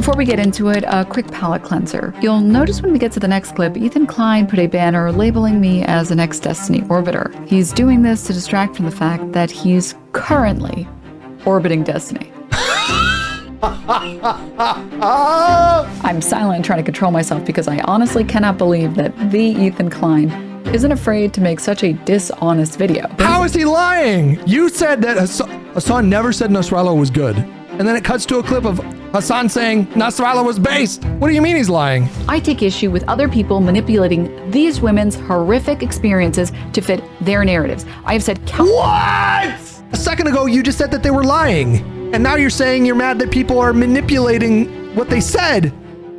Before we get into it, a quick palate cleanser. You'll notice when we get to the next clip, Ethan Klein put a banner labeling me as an ex-Destiny orbiter. He's doing this to distract from the fact that he's currently orbiting Destiny. I'm silent, trying to control myself, because I honestly cannot believe that the Ethan Klein isn't afraid to make such a dishonest video. How is he lying? You said that Hasan never said Nasrallah was good. And then it cuts to a clip of Hasan saying Nasrallah was based. What do you mean he's lying? I take issue with other people manipulating these women's horrific experiences to fit their narratives. I have said What? A second ago, you just said that they were lying. And now you're saying you're mad that people are manipulating what they said.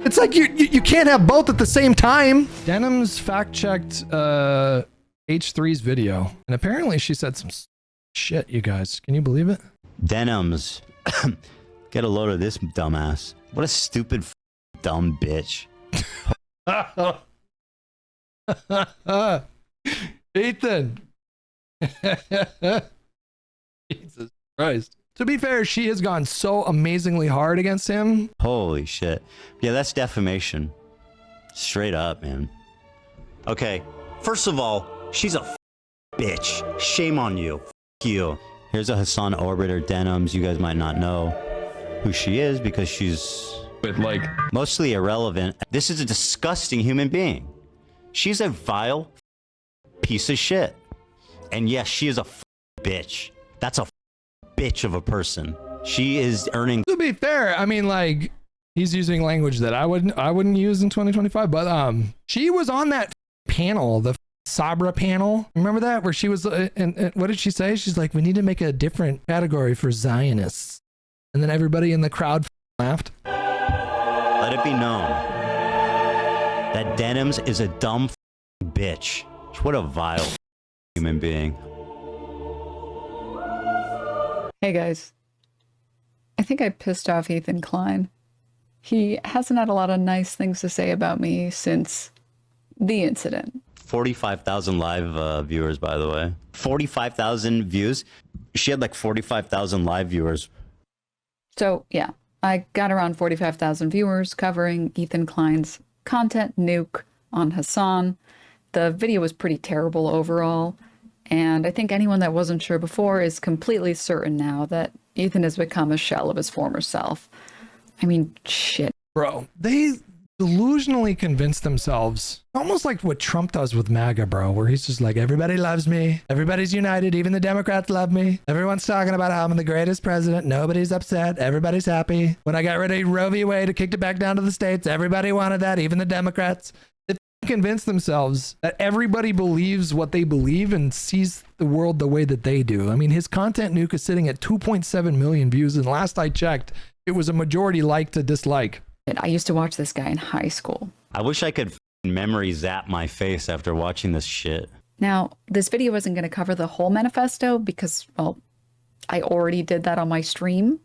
It's like you can't have both at the same time. Denims fact-checked H3's video. And apparently she said some shit, you guys. Can you believe it? Denims. Get a load of this dumbass. What a stupid dumb bitch. Ethan. Jesus Christ. To be fair, she has gone so amazingly hard against him. Holy shit. Yeah, that's defamation. Straight up, man. Okay, first of all, she's a bitch. Shame on you. You. Here's a Hasan orbiter, Denims. You guys might not know who she is because she's like mostly irrelevant. This is a disgusting human being. She's a vile piece of shit. And yes, she is a bitch. That's a bitch of a person. She is earning. To be fair, I mean, like, he's using language that I wouldn't use in 2025. But she was on that panel, the Sabra panel. Remember that, where she was and what did she say? She's like, we need to make a different category for Zionists. And then everybody in the crowd laughed. Let it be known that Denims is a dumb bitch. What a vile human being. Hey guys, I think I pissed off Ethan Klein. He hasn't had a lot of nice things to say about me since the incident. 45,000 live viewers, by the way. 45,000 views. She had like 45,000 live viewers. So yeah, I got around 45,000 viewers covering Ethan Klein's content nuke on Hasan. The video was pretty terrible overall. And I think anyone that wasn't sure before is completely certain now that Ethan has become a shell of his former self. I mean, shit. Bro, they delusionally convinced themselves, almost like what Trump does with MAGA, bro, where he's just like, everybody loves me. Everybody's united. Even the Democrats love me. Everyone's talking about how I'm the greatest president. Nobody's upset. Everybody's happy. When I got rid of Roe v. Wade, to kick it back down to the states, everybody wanted that, even the Democrats. They convince themselves that everybody believes what they believe and sees the world the way that they do. I mean, his content nuke is sitting at 2.7 million views, and last I checked, it was a majority like to dislike. I used to watch this guy in high school. I wish I could memory zap my face after watching this shit. Now, this video isn't going to cover the whole manifesto because, well, I already did that on my stream.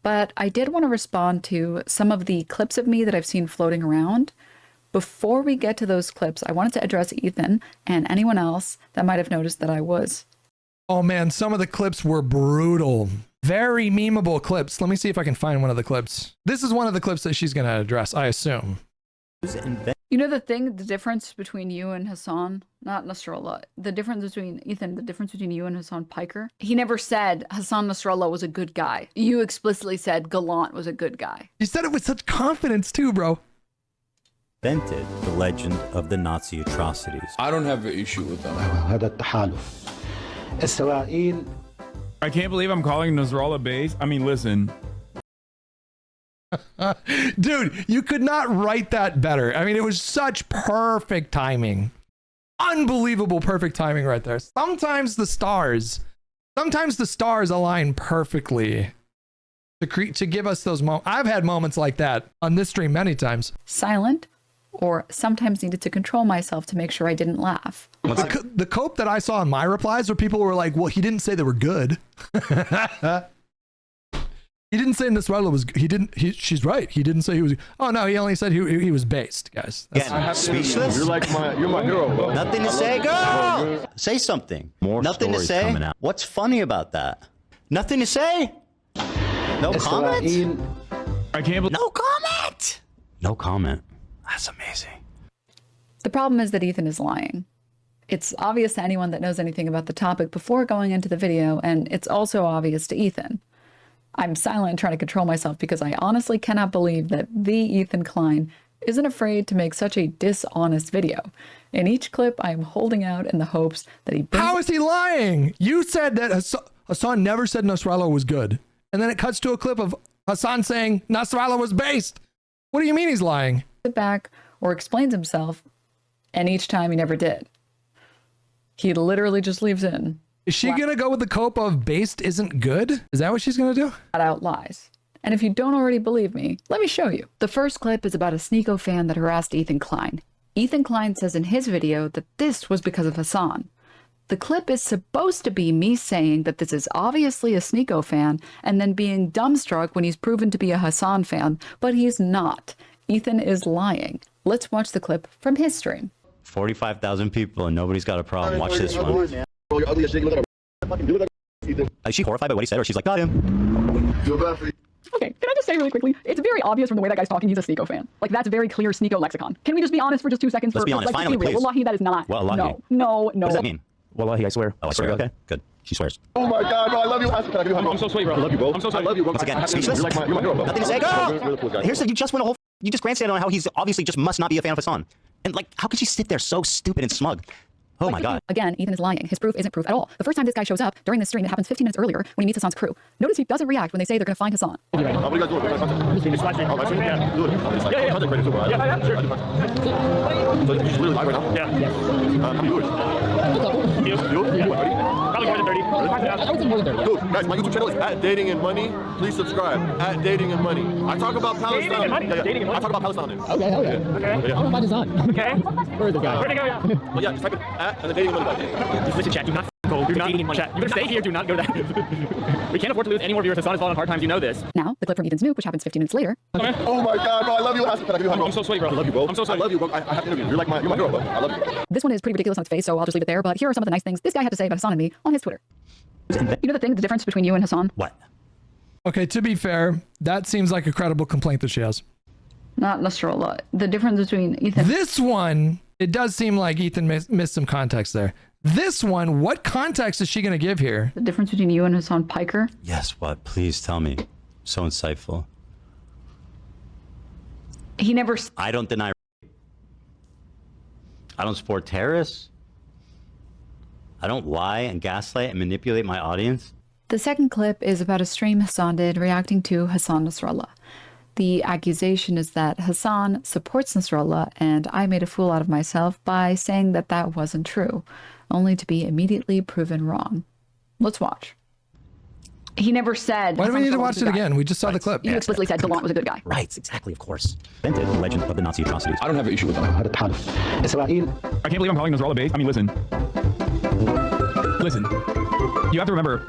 But I did want to respond to some of the clips of me that I've seen floating around. Before we get to those clips, I wanted to address Ethan and anyone else that might have noticed that I was. Oh man, some of the clips were brutal. Very memeable clips. Let me see if I can find one of the clips. This is one of the clips that she's going to address, I assume. You know the difference between you and Hasan, not Nasrallah, the difference between Ethan, the difference between you and Hasan Piker? He never said Hasan Nasrallah was a good guy. You explicitly said Gallant was a good guy. You said it with such confidence too, bro. Invented the legend of the Nazi atrocities. I don't have an issue with them. I can't believe I'm calling Nasrallah base. I mean, listen. Dude, you could not write that better. I mean, it was such perfect timing. Unbelievable perfect timing right there. Sometimes the stars align perfectly to give us those moments. I've had moments like that on this stream many times. Silent, or sometimes needed to control myself to make sure I didn't laugh. The cope that I saw in my replies where people were like, well, he didn't say they were good. He didn't say Nasrallah was, she's right. He didn't say he was, oh no, he only said he was based, guys. Yeah, speechless? You're my hero, bro. Nothing to say, girl! Say something. More nothing to say? Coming out. What's funny about that? Nothing to say? No comments? I can't believe. No comment. No comment. That's amazing. The problem is that Ethan is lying. It's obvious to anyone that knows anything about the topic before going into the video, and it's also obvious to Ethan. I'm silent and trying to control myself because I honestly cannot believe that the Ethan Klein isn't afraid to make such a dishonest video. In each clip, I am holding out in the hopes that he brings— How is he lying? You said that Hasan never said Nasrallah was good. And then it cuts to a clip of Hasan saying Nasrallah was based. What do you mean he's lying? it back or explains himself, and each time he never did. He literally just leaves in. Is she going to go with the cope of based isn't good? Is that what she's going to do? Flat out lies. And if you don't already believe me, let me show you. The first clip is about a Sneeko fan that harassed Ethan Klein. Ethan Klein says in his video that this was because of Hasan. The clip is supposed to be me saying that this is obviously a Sneeko fan and then being dumbstruck when he's proven to be a Hasan fan, but he's not. Ethan is lying. Let's watch the clip from his stream. 45,000 people and nobody's got a problem. Watch this one. Is she horrified by what he said, or she's like, got him? Okay, can I just say really quickly, it's very obvious from the way that guy's talking, he's a Sneeko fan. Like, that's very clear Sneeko lexicon. Can we just be honest for just 2 seconds? Let's be honest, like, finally, be real. please. Wallahi, that is not. Wallahi. No. What does that mean? Wallahi, I swear. Oh, I swear. Okay, good. She swears. Oh my God, bro, I love you. I'm so sweet, bro. I love you, bro. I'm so sweet. I love you, bro. Once again, You're speechless. like you're my hero, bro. Nothing to say. Go! Here's the, you just went a whole, you just grandstanded on how he's obviously just must not be a fan of Hasan. And like, how could she sit there so stupid and smug? Oh my God. Again, Ethan is lying. His proof isn't proof at all. The first time this guy shows up during this stream, it happens 15 minutes earlier when he meets Hasan's crew. Notice he doesn't react when they say they're going to find Hasan. What are you guys doing? Yeah, do it. Yeah. Content creator too, bro. Yeah, sure. So you just literally live right now? Yeah. How many viewers? You? Probably more than 30. I would say more than 30. Dude, guys, my YouTube channel is @datingandmoney. Please subscribe. @datingandmoney. I talk about Palestine. Dating and money? Yeah. Dating and money? I talk about Palestine. Okay, hell yeah. Okay. I don't find his on. Okay. Where's the guy? Where'd it go? Yeah. Well, yeah, just type it @and the dating and money guy. Listen, chat, do not go. Do not chat. You can stay here. Do not go there. We can't afford to lose any more viewers. Hasan is falling on hard times. You know this. Now, the clip from Ethan's nuke, which happens 15 minutes later. Oh my God, bro, I love you. I'm so sweet, bro. I love you, bro. I'm so sweet. I love you, bro. I have to interview you. You're my hero, bro. I love you. This one is pretty ridiculous on its face, so I'll just leave it there. But here are some of the nice things this guy had to say about Hasan and me on his Twitter. You know the difference between you and Hasan? What? Okay, to be fair, that seems like a credible complaint that she has. Not Nasrallah. The difference between Ethan. This one, it does seem like Ethan missed some context there. This one, what context is she going to give here? The difference between you and Hasan Piker. Yes, what? Please tell me. So insightful. He never. I don't deny. I don't support terrorists. I don't lie and gaslight and manipulate my audience. The second clip is about a stream Hasan did reacting to Hasan Nasrallah. The accusation is that Hasan supports Nasrallah and I made a fool out of myself by saying that that wasn't true, only to be immediately proven wrong. Let's watch. He never said. Why do we need to watch it again? We just saw the clip. You explicitly said Debunk was a good guy. Right, exactly, of course. Invented the legend of the Nazi atrocities. I don't have an issue with that. I can't believe I'm calling Nasrallah based. I mean, listen. You have to remember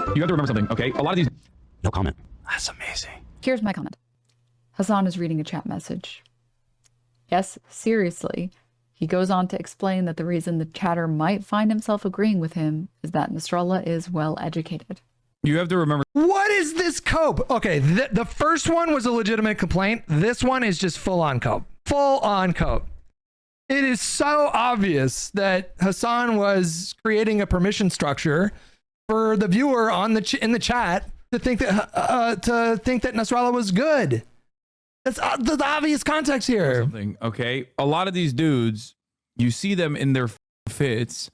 something, okay? A lot of these. No comment. That's amazing. Here's my comment. Hasan is reading a chat message. Yes, seriously. He goes on to explain that the reason the chatter might find himself agreeing with him is that Nasrallah is well educated. You have to remember. What is this cope? Okay, the first one was a legitimate complaint. This one is just full on cope. Full on cope. It is so obvious that Hasan was creating a permission structure for the viewer on in the chat to think that Nasrallah was good. That's the obvious context here. Something, okay? A lot of these dudes, you see them in their fits,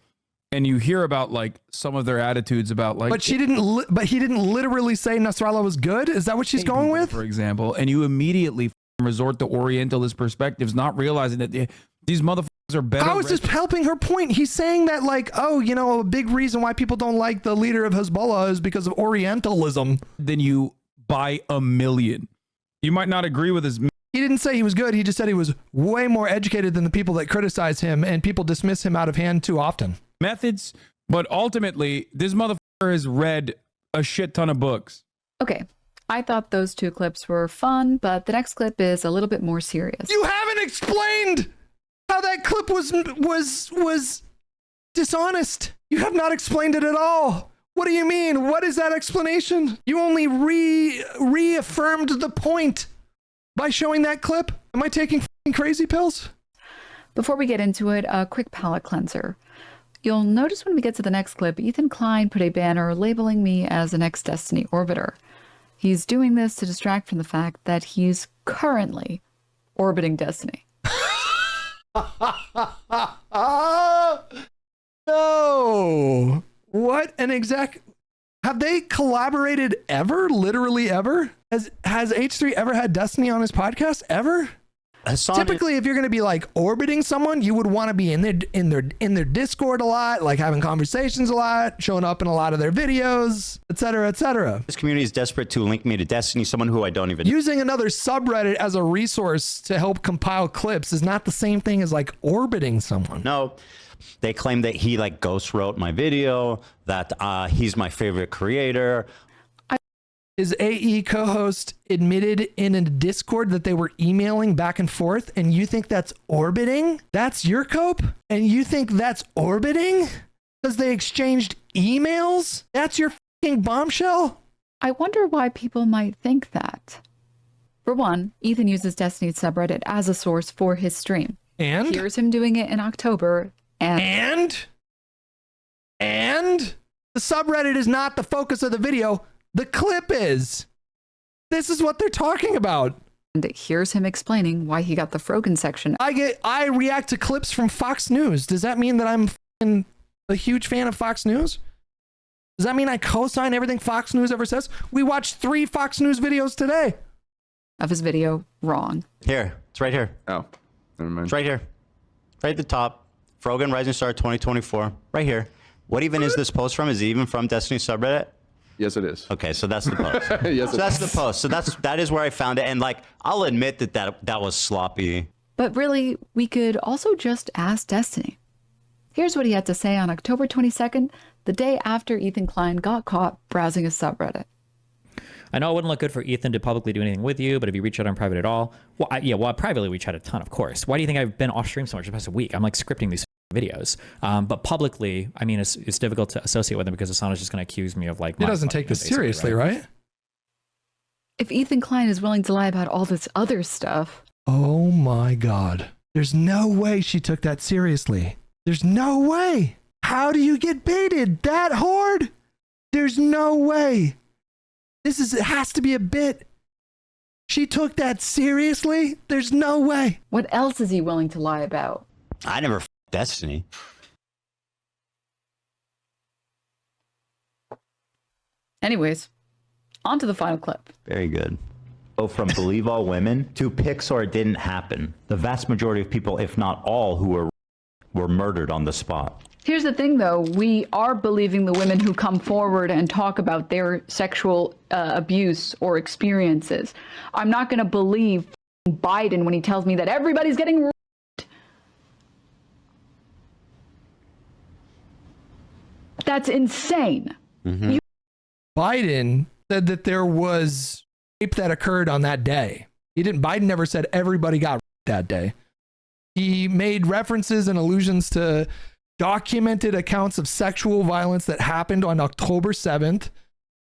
and you hear about like some of their attitudes about like. But he didn't literally say Nasrallah was good. Is that what she's going with? For example, and you immediately resort to Orientalist perspectives, not realizing that these motherfuckers are better. I was just helping her point. He's saying that like, oh, you know, a big reason why people don't like the leader of Hezbollah is because of Orientalism. Than you by a million. You might not agree with his. He didn't say he was good. He just said he was way more educated than the people that criticize him, and people dismiss him out of hand too often. Methods, but ultimately, this motherfucker has read a shit ton of books. Okay, I thought those two clips were fun, but the next clip is a little bit more serious. You haven't explained how that clip was dishonest. You have not explained it at all. What do you mean? What is that explanation? You only reaffirmed the point. by showing that clip? Am I taking f***ing crazy pills? Before we get into it, a quick palate cleanser. You'll notice when we get to the next clip, Ethan Klein put a banner labeling me as an ex-Destiny orbiter. He's doing this to distract from the fact that he's currently orbiting Destiny. No. What an exact... Have they collaborated ever? Literally ever? Has H3 ever had Destiny on his podcast? Ever? Hasan, Typically, if you're going to be like orbiting someone, you would want to be in their Discord a lot, like having conversations a lot, showing up in a lot of their videos, etc., etc. this community is desperate to link me to Destiny, someone who I don't even... Using another subreddit as a resource to help compile clips is not the same thing as like orbiting someone. No, they claim that he like ghost wrote my video, that he's my favorite creator. His AE co-host admitted in a Discord that they were emailing back and forth, and you think that's orbiting? That's your cope? And you think that's orbiting? Because they exchanged emails? That's your fucking bombshell? I wonder why people might think that. For one, Ethan uses Destiny's subreddit as a source for his stream. And? Here's him doing it in October, And the subreddit is not the focus of the video. The clip is. This is what they're talking about. and here's him explaining why he got the Frogan section. I react to clips from Fox News. Does that mean that I'm a huge fan of Fox News? Does that mean I co-sign everything Fox News ever says? We watched 3 Fox News videos today. Of his video, wrong. Here, it's right here. Oh, never mind. It's right here. Right at the top. Frogan Rising Star 2024. Right here. What even is this post from? Is it even from Destiny subreddit? Yes, it is. Okay, so that's the post. Yes, so that's the post. So that is where I found it. And like, I'll admit that was sloppy. But really, we could also just ask Destiny. Here's what he had to say on October 22nd, the day after Ethan Klein got caught browsing his subreddit. I know it wouldn't look good for Ethan to publicly do anything with you, but if you reach out on private at all, well, privately we chat a ton, of course. Why do you think I've been off stream so much the past week? I'm like scripting these videos. But publicly, I mean, it's difficult to associate with him because Hasan is just going to accuse me of like... He doesn't take this seriously, right? If Ethan Klein is willing to lie about all this other stuff... Oh my God. There's no way she took that seriously. There's no way. How do you get baited that hard? There's no way. It has to be a bit. She took that seriously? There's no way. What else is he willing to lie about? I never Destiny. Anyways, on to the final clip. Very good. Go from believe all women to pics or it didn't happen. The vast majority of people, if not all, who were murdered on the spot. Here's the thing, though. We are believing the women who come forward and talk about their sexual abuse or experiences. I'm not going to believe Biden when he tells me that everybody's getting raped. That's insane. Mm-hmm. Biden said that there was rape that occurred on that day. Biden never said everybody got raped that day. He made references and allusions to documented accounts of sexual violence that happened on October 7th.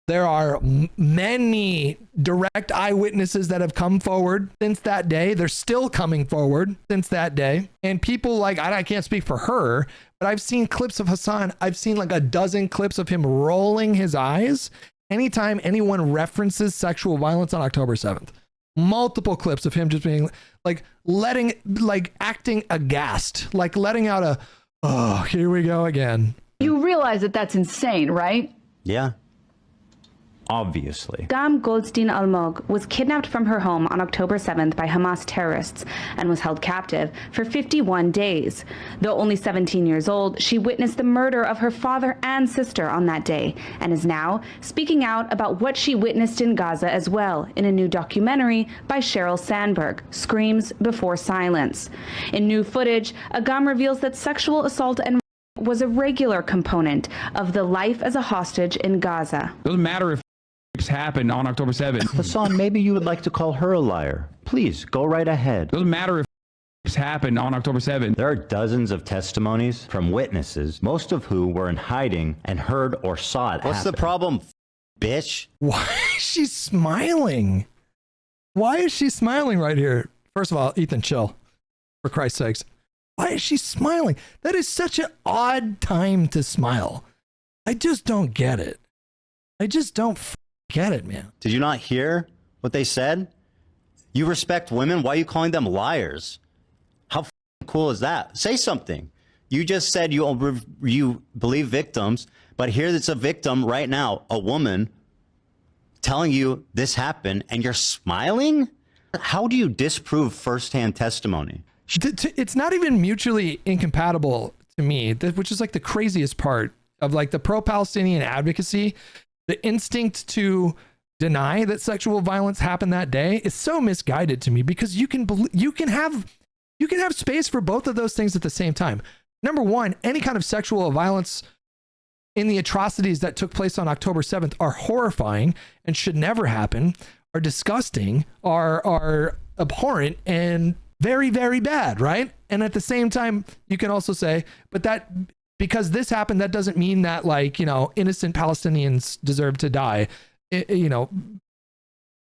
There are many direct eyewitnesses that have come forward since that day. They're still coming forward since that day. And people like, I can't speak for her, but I've seen clips of Hasan. I've seen like a dozen clips of him rolling his eyes anytime anyone references sexual violence on October 7th. Multiple clips of him just being like acting aghast, like letting out a, oh, here we go again. You realize that that's insane, right? Yeah. Obviously. Dam Goldstein Almog was kidnapped from her home on October 7th by Hamas terrorists and was held captive for 51 days. Though only 17 years old, she witnessed the murder of her father and sister on that day and is now speaking out about what she witnessed in Gaza as well in a new documentary by Sheryl Sandberg, Screams Before Silence. In new footage, Agam reveals that sexual assault and was a regular component of the life as a hostage in Gaza. Doesn't matter if happened on October 7th. Hasan, maybe you would like to call her a liar. Please, go right ahead. Doesn't matter if happened on October 7th. There are dozens of testimonies from witnesses, most of who were in hiding and heard or saw it happen. What's the problem, bitch? Why is she smiling? Why is she smiling right here? First of all, Ethan, chill. For Christ's sakes. Why is she smiling? That is such an odd time to smile. I just don't get it. I just don't get it, man. Did you not hear what they said? You respect women? Why are you calling them liars? How cool is that? Say something. You just said you believe victims, but here it's a victim right now, a woman telling you this happened, and you're smiling? How do you disprove firsthand testimony? It's not even mutually incompatible to me, which is like the craziest part of like the pro-Palestinian advocacy. The instinct to deny that sexual violence happened that day is so misguided to me, because you can have space for both of those things at the same time. Number one, any kind of sexual violence in the atrocities that took place on October 7th are horrifying and should never happen, are disgusting, are abhorrent and very, very bad, right? And at the same time, you can also say, but that because this happened, that doesn't mean that, like, you know, innocent Palestinians deserve to die, you know,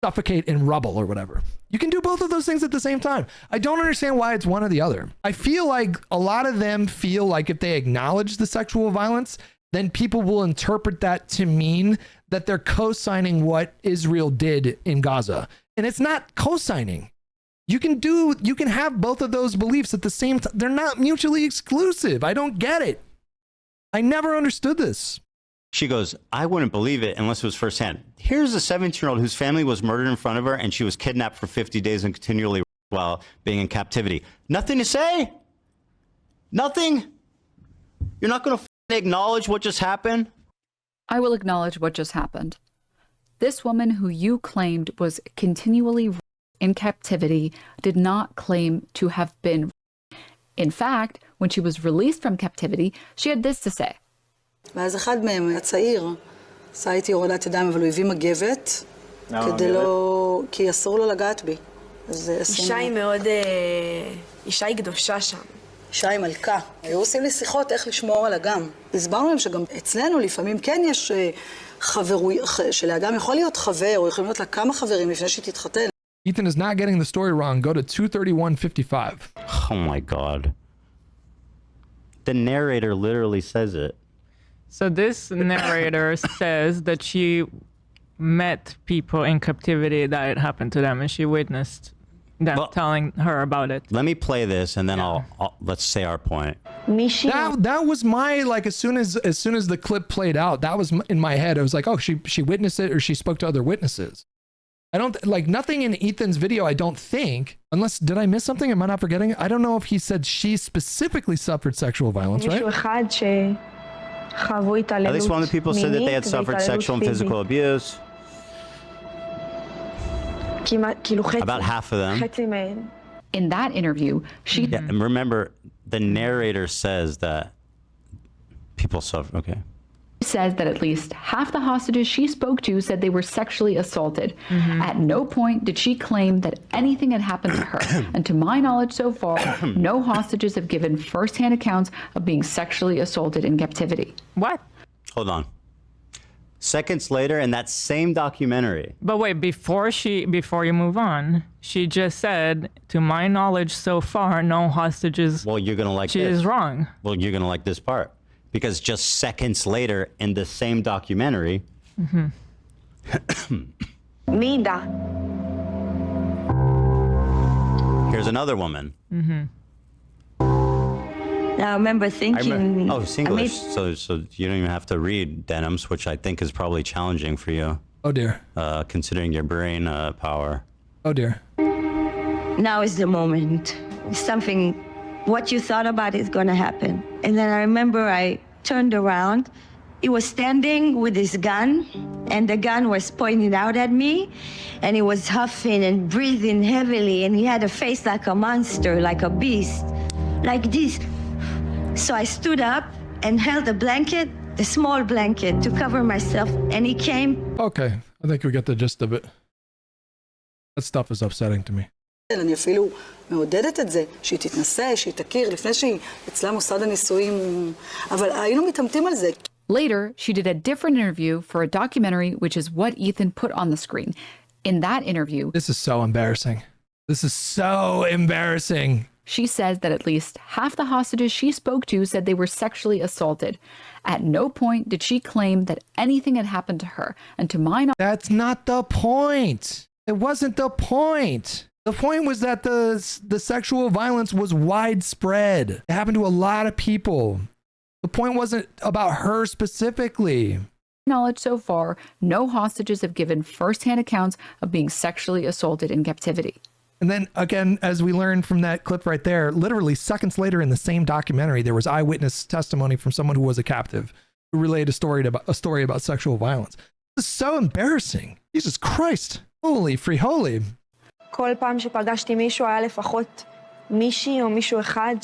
suffocate in rubble or whatever. You can do both of those things at the same time. I don't understand why it's one or the other. I feel like a lot of them feel like if they acknowledge the sexual violence, then people will interpret that to mean that they're co-signing what Israel did in Gaza. And it's not co-signing. You can have both of those beliefs at the same time. They're not mutually exclusive. I don't get it. I never understood this. She goes, I wouldn't believe it unless it was firsthand. Here's a 17-year-old whose family was murdered in front of her, and she was kidnapped for 50 days and continually while being in captivity. Nothing to say? Nothing? You're not going to acknowledge what just happened? I will acknowledge what just happened. This woman who you claimed was continually in captivity did not claim to have been. In fact, when she was released from captivity, she had this to say. ואז אחד מהם, הצעיר, עשה איתי הורדת ידיים, אבל הוא הביא מגבת, כדי לא... כי אסור לו לגעת בי. אישה היא מאוד... אישה היא קדושה שם. אישה היא מלכה. היו עושים לי שיחות איך לשמור על אגם. הסברנו להם שגם אצלנו לפעמים כן יש שלאדם יכול להיות חבר, או יכולים להיות לה כמה חברים לפני שהיא תתחתן. Ethan is not getting the story wrong. Go to 231:55. Oh my God. The narrator literally says it. So this narrator says that she met people in captivity that it happened to them, and she witnessed them telling her about it. Let me play this, and then I'll let's say our point. That was my, like, as soon as the clip played out, that was in my head. I was like, oh, she witnessed it, or she spoke to other witnesses. I don't like nothing in Ethan's video. I don't think, unless, did I miss something? Am I not forgetting? I don't know if he said she specifically suffered sexual violence, right? At least one of the people said that they had suffered sexual and physical abuse. About half of them. In that interview, she... Yeah, and remember, the narrator says that people suffer. Okay. Says that at least half the hostages she spoke to said they were sexually assaulted. At no point did she claim that anything had happened to her. And to my knowledge so far, no hostages have given firsthand accounts of being sexually assaulted in captivity. What? Hold on. Seconds later, in that same documentary. But wait, before you move on, she just said, to my knowledge so far, no hostages. Well, you're gonna like she this. Is wrong. Well, you're gonna like this part. Because just seconds later in the same documentary, here's another woman. I remember thinking... it's English, so you don't even have to read Denims, which I think is probably challenging for you. Oh dear. Considering your brain power. Oh dear. Now is the moment. Something... what you thought about is going to happen. And then I remember I turned around. He was standing with his gun, and the gun was pointed out at me, and he was huffing and breathing heavily, and he had a face like a monster, like a beast, like this. So I stood up and held a blanket, the small blanket, to cover myself, and he came. Okay, I think we get the gist of it. That stuff is upsetting to me. אני אפילו מעודדת את זה, שהיא תתנסה, שהיא תכיר, לפני שהיא אצלה מוסד הנישואים, אבל היינו מתאמתים על זה. Later, she did a different interview for a documentary, which is what Ethan put on the screen. In that interview, this is so embarrassing. This is so embarrassing. She says that at least half the hostages she spoke to said they were sexually assaulted. At no point did she claim that anything had happened to her. And to my knowledge, that's not the point. It wasn't the point. The point was that the sexual violence was widespread. It happened to a lot of people. The point wasn't about her specifically. Knowledge so far, no hostages have given firsthand accounts of being sexually assaulted in captivity. And then again, as we learned from that clip right there, literally seconds later in the same documentary, there was eyewitness testimony from someone who was a captive who relayed a story about sexual violence. This is so embarrassing. Jesus Christ. Holy free holy. כל פעם שפגשתי מישהו היה לפחות מישהי או מישהו אחד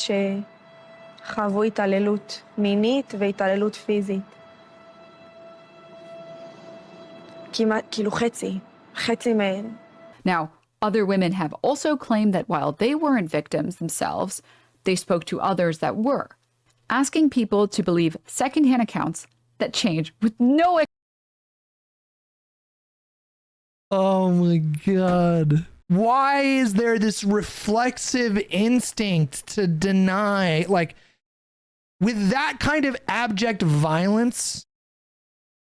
שחוו התעללות מינית והתעללות פיזית. כמעט, כאילו חצי מהן. Now, other women have also claimed that while they weren't victims themselves, they spoke to others that were, asking people to believe secondhand accounts that change with no. Oh my God. Why is there this reflexive instinct to deny, like, with that kind of abject violence,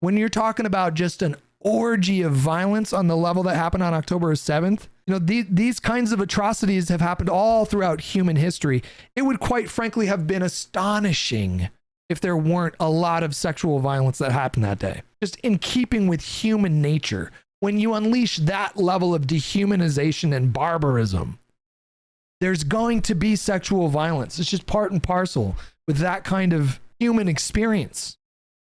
when you're talking about just an orgy of violence on the level that happened on October 7th, you know, these kinds of atrocities have happened all throughout human history. It would quite frankly have been astonishing if there weren't a lot of sexual violence that happened that day. Just in keeping with human nature, when you unleash that level of dehumanization and barbarism, there's going to be sexual violence. It's just part and parcel with that kind of human experience.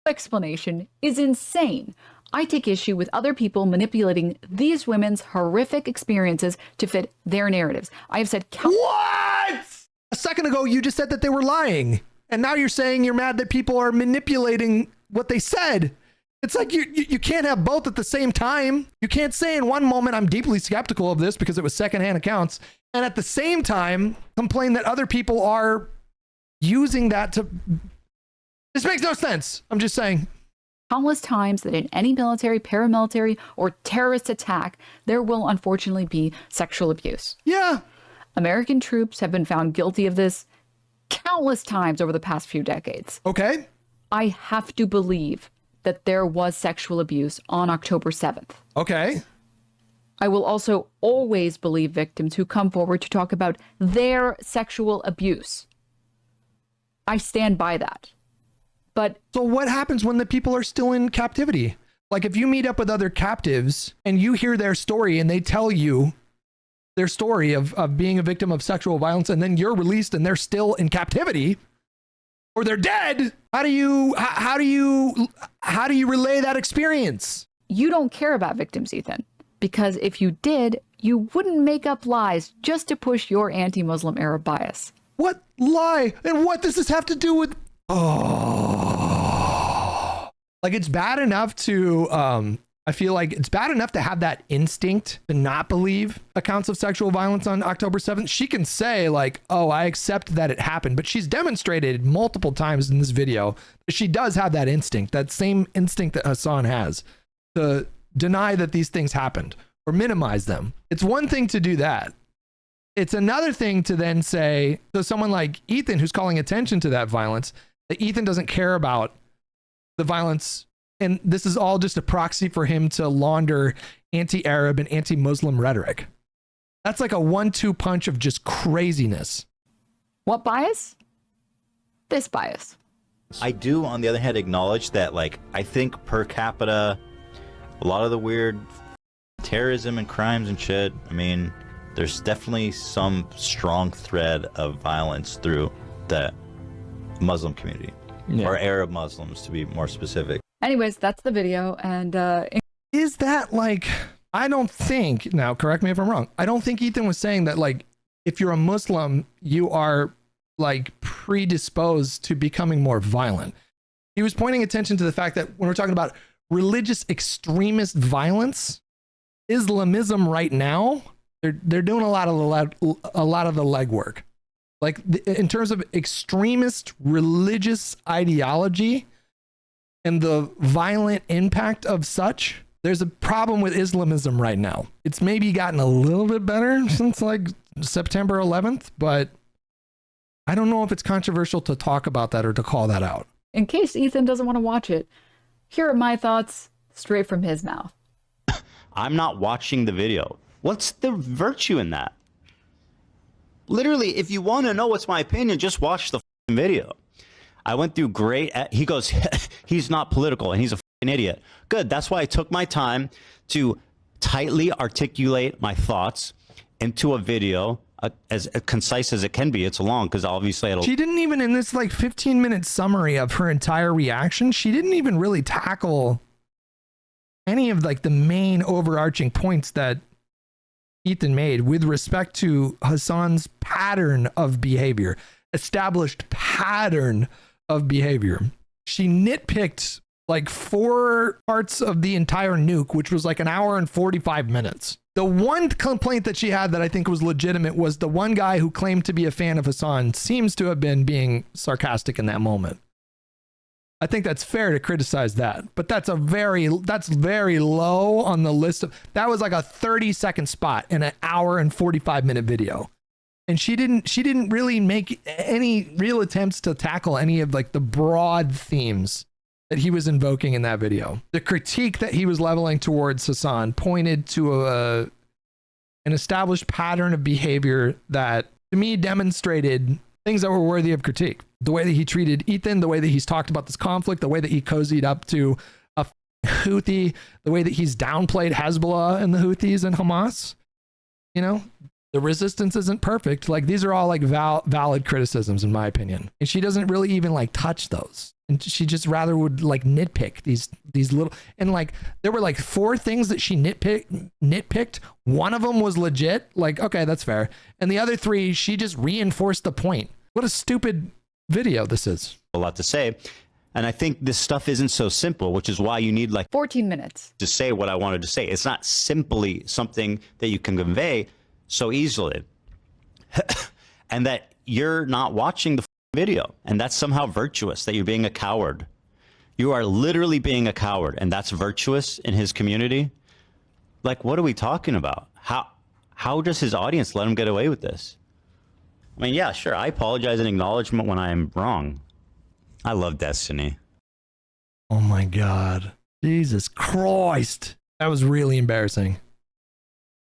Explanation is insane. I take issue with other people manipulating these women's horrific experiences to fit their narratives. I have said what? A second ago, you just said that they were lying. And now you're saying you're mad that people are manipulating what they said. It's like you can't have both at the same time. You can't say in one moment, I'm deeply skeptical of this because it was secondhand accounts, and at the same time complain that other people are using that to... This makes no sense. I'm just saying. Countless times that in any military, paramilitary, or terrorist attack, there will unfortunately be sexual abuse. Yeah. American troops have been found guilty of this countless times over the past few decades. Okay. I have to believe that there was sexual abuse on October 7th. Okay. I will also always believe victims who come forward to talk about their sexual abuse. I stand by that. But so what happens when the people are still in captivity? Like if you meet up with other captives and you hear their story and they tell you their story of being a victim of sexual violence, and then you're released and they're still in captivity or they're dead, how do you relay that experience? You don't care about victims, Ethan, because if you did, you wouldn't make up lies just to push your anti-Muslim Arab bias. What lie? And what does this have to do with... Oh, like it's bad enough to, I feel like it's bad enough to have that instinct to not believe accounts of sexual violence on October 7th. She can say like, oh, I accept that it happened, but she's demonstrated multiple times in this video that she does have that instinct, that same instinct that Hasan has to deny that these things happened or minimize them. It's one thing to do that. It's another thing to then say, so someone like Ethan, who's calling attention to that violence, that Ethan doesn't care about the violence, and this is all just a proxy for him to launder anti-Arab and anti-Muslim rhetoric. That's like a 1-2 punch of just craziness. What bias? This bias. I do, on the other hand, acknowledge that, like, I think per capita, a lot of the weird terrorism and crimes and shit, I mean, there's definitely some strong thread of violence through the Muslim community, or Arab Muslims to be more specific. Anyways, that's the video. And is that like, I don't think, now correct me if I'm wrong, I don't think Ethan was saying that like if you're a Muslim you are like predisposed to becoming more violent. He was pointing attention to the fact that when we're talking about religious extremist violence, Islamism right now, they're doing a lot of the legwork. Like in terms of extremist religious ideology and the violent impact of such, there's a problem with Islamism right now. It's maybe gotten a little bit better since like September 11th, but I don't know if it's controversial to talk about that or to call that out. In case Ethan doesn't want to watch it, here are my thoughts straight from his mouth. I'm not watching the video. What's the virtue in that? Literally, if you want to know what's my opinion, just watch the video. I went through he goes, he's not political and he's a idiot. Good. That's why I took my time to tightly articulate my thoughts into a video as concise as it can be. It's long because obviously she didn't even, in this like 15-minute summary of her entire reaction, she didn't even really tackle any of like the main overarching points that Ethan made with respect to Hasan's pattern of behavior, established pattern of behavior. She nitpicked like 4 parts of the entire nuke, which was like an hour and 45 minutes. The one complaint that she had that I think was legitimate was the one guy who claimed to be a fan of Hasan seems to have been being sarcastic in that moment. I think that's fair to criticize that, but that's very low on the list of, that was like a 30-second spot in an hour and 45-minute video. And she didn't really make any real attempts to tackle any of like the broad themes that he was invoking in that video. The critique that he was leveling towards Hasan pointed to an established pattern of behavior that to me demonstrated things that were worthy of critique. The way that he treated Ethan, the way that he's talked about this conflict, the way that he cozied up to a Houthi, the way that he's downplayed Hezbollah and the Houthis and Hamas. You know, the resistance isn't perfect. Like, these are all like valid criticisms in my opinion. And she doesn't really even like touch those. And she just rather would like nitpick these little, and like there were like 4 things that she nitpicked. One of them was legit, like, okay, that's fair. And the other 3, she just reinforced the point. What a stupid video this is. A lot to say. And I think this stuff isn't so simple, which is why you need like 14 minutes to say what I wanted to say. It's not simply something that you can convey so easily. And that you're not watching the video, and that's somehow virtuous, that you're being a coward. You are literally being a coward, and that's virtuous in his community. Like, what are we talking about? How does his audience let him get away with this? I mean, yeah, sure, I apologize in acknowledgement when I am wrong. I love Destiny. Oh my God. Jesus Christ. That was really embarrassing.